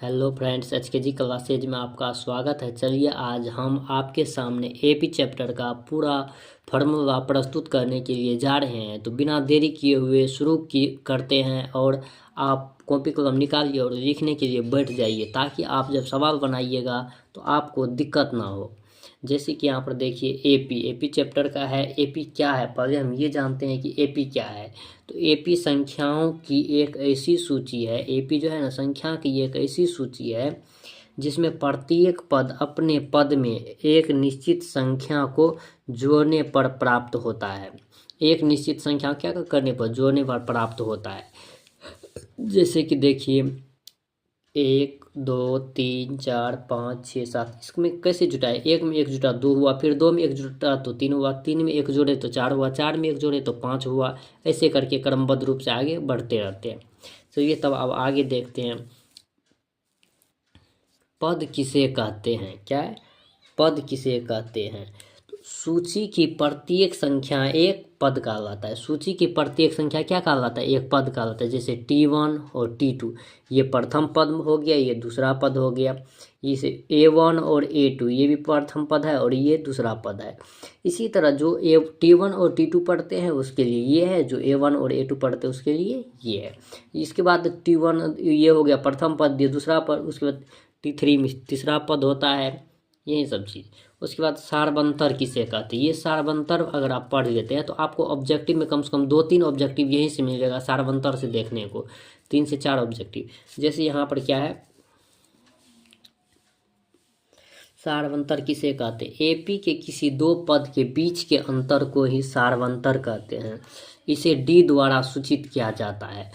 Hello friends, HKG classes में आपका स्वागत है। चलिए आज हम आपके सामने एपी चैप्टर का पूरा फॉर्मूला प्रस्तुत करने के लिए जा रहे हैं। तो बिना देरी किए हुए शुरू करते हैं और आप कॉपी कलम निकालिए और लिखने के लिए बैठ जाइए, ताकि आप जब सवाल बनाइएगा तो आपको दिक्कत ना हो। जैसे कि यहाँ पर देखिए एपी चैप्टर का है। एपी क्या है, पहले हम ये जानते हैं कि एपी क्या है। तो एपी संख्याओं की एक ऐसी सूची है। एपी जो है ना, संख्या की एक ऐसी सूची है जिसमें प्रत्येक पद अपने पद में एक निश्चित संख्या को जोड़ने पर प्राप्त होता है। एक निश्चित संख्या क्या करने पर, जोड़ने पर प्राप्त होता है। जैसे कि देखिए 1 2 3 4 5 6 7, इसमें कैसे जुटाए, एक में एक जुटा 2 हुआ, फिर 2 में एक जुटा तो 3 हुआ, 3 में एक जोड़े तो 4 हुआ, 4 में एक जोड़े तो 5 हुआ। ऐसे करके क्रमबद्ध रूप से आगे बढ़ते रहते हैं। चलिए तब अब आगे देखते हैं। पद किसे कहते हैं, क्या है, पद किसे कहते हैं। तो सूची की प्रत्येक संख्या एक पद कहलाता है। सूची की प्रत्येक संख्या क्या कहलाता है, एक पद कहलाता है। जैसे T1 और T2, ये प्रथम पद हो गया, ये दूसरा पद हो गया। इसे A1 और A2, ये भी प्रथम पद है और ये दूसरा पद है। इसी तरह जो T1 और T2 पढ़ते हैं उसके लिए ये है, जो A1 और A2 पढ़ते हैं उसके लिए ये है। इसके बाद T1 ये हो गया प्रथम पद, ये दूसरा पद, उसके बाद T3 में तीसरा पद होता है, यही सब चीज़। उसके बाद सारबंतर किसे कहते हैं। ये सारबंतर अगर आप पढ़ लेते हैं तो आपको ऑब्जेक्टिव में कम से कम 2-3 ऑब्जेक्टिव यहीं से मिलेगा सारबंतर से देखने को, 3 से 4 ऑब्जेक्टिव। जैसे यहाँ पर क्या है, सारवंतर किसे कहते हैं। एपी के किसी दो पद के बीच के अंतर को ही सारवंतर कहते हैं। इसे डी द्वारा सूचित किया जाता है।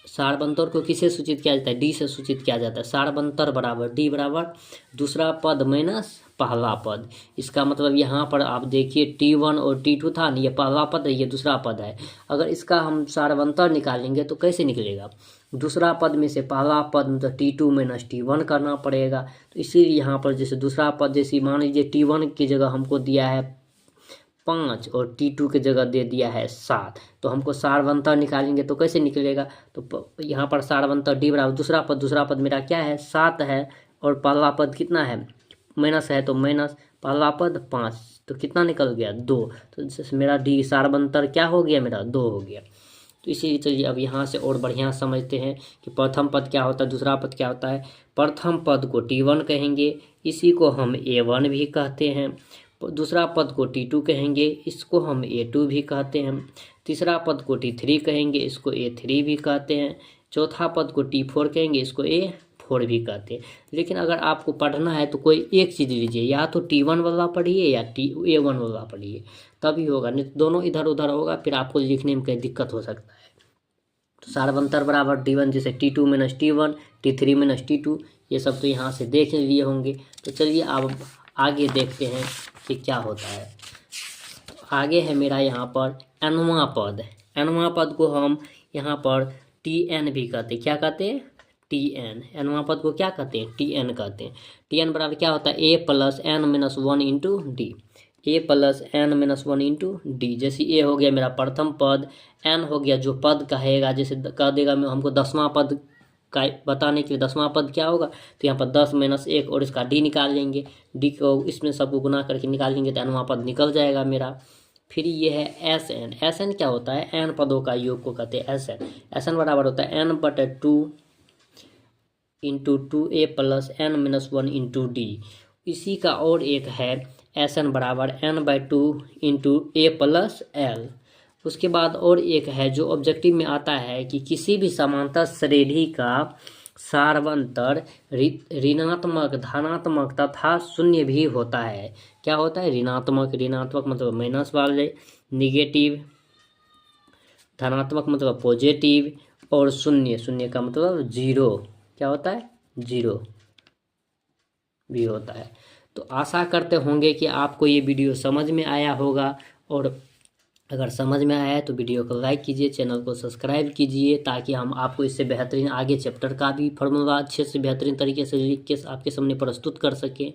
सारवंतर को किसे सूचित किया जाता है, डी से सूचित किया जाता है। सारवंतर बराबर डी बराबर दूसरा पद माइनस पहला पद। इसका मतलब यहाँ पर आप देखिए T1 और T2 था, ये पहला पद है, ये दूसरा पद है। अगर इसका हम सारवंतर निकालेंगे तो कैसे निकलेगा, दूसरा पद में से पहला पद मतलब T2 माइनस T1 करना पड़ेगा। तो इसीलिए यहाँ पर जैसे दूसरा पद, जैसे मान लीजिए T1 की जगह हमको दिया है 5 और T2 की जगह दे दिया है 7, तो हमको सारवंतर निकालेंगे तो कैसे निकलेगा। तो यहाँ पर सारवंतर डी बराबर दूसरा पद मेरा क्या है, 7 है, और पहला पद कितना है, माइनस है, तो माइनस पहला पद 5, तो कितना निकल गया 2। तो मेरा डी सारवंतर क्या हो गया, मेरा 2 हो गया। तो इसीलिए चलिए अब यहाँ से और बढ़िया समझते हैं कि प्रथम पद क्या होता है, दूसरा पद क्या होता है। प्रथम पद को T1 कहेंगे, इसी को हम A1 भी कहते हैं। दूसरा पद को T2 कहेंगे, इसको हम A2 भी कहते हैं। तीसरा पद को T3 कहेंगे, इसको A3 भी कहते हैं। चौथा पद को T4 कहेंगे, इसको A4 भी कहते हैं। लेकिन अगर आपको पढ़ना है तो कोई एक चीज़ लीजिए, या तो T1 वाला पढ़िए या A1 वाला पढ़िए, तभी होगा, नहीं तो दोनों इधर उधर होगा, फिर आपको लिखने में कहीं दिक्कत हो सकता है। तो सारवंतर बराबर T1, जैसे T2 minus T1, T3 minus T2, ये सब तो यहाँ से देख लिए होंगे। तो चलिए अब आगे देखते हैं कि क्या होता है। तो आगे है मेरा यहाँ पर nवां पद। nवां पद को हम यहाँ पर Tn भी कहते हैं। क्या कहते हैं, Tn। nवां पद को क्या कहते हैं, Tn कहते हैं। Tn बराबर क्या होता है, a plus n minus 1 into D. a plus n minus 1 into D. जैसे a हो गया मेरा प्रथम पद, n हो गया जो पद कहेगा, जैसे कह देगा मैं हमको 10वां पद का बताने के लिए 10वां पद क्या होगा, तो यहाँ पर 10 माइनस 1 और इसका डी निकाल लेंगे। डी को इसमें सबको गुना करके निकाल लेंगे तो nवां पद निकल जाएगा मेरा। फिर ये है Sn। Sn क्या होता है, n पदों का योग को कहते हैं Sn। Sn बराबर होता है n/2 into 2a plus n minus 1 into D. इसी का और एक है Sn बराबर n/2 into a plus l। उसके बाद और एक है जो ऑब्जेक्टिव में आता है कि किसी भी समांतर श्रेणी का सारवंतर ऋणात्मक, धनात्मक तथा शून्य भी होता है। क्या होता है, ऋणात्मक मतलब माइनस वाले, निगेटिव, धनात्मक मतलब पॉजिटिव, और शून्य का मतलब जीरो। क्या होता है, जीरो भी होता है। तो आशा करते होंगे कि आपको ये वीडियो समझ में आया होगा, और अगर समझ में आया है तो वीडियो को लाइक कीजिए, चैनल को सब्सक्राइब कीजिए, ताकि हम आपको इससे बेहतरीन आगे चैप्टर का भी फॉर्मूला अच्छे से बेहतरीन तरीके से लिख के आपके सामने प्रस्तुत कर सकें।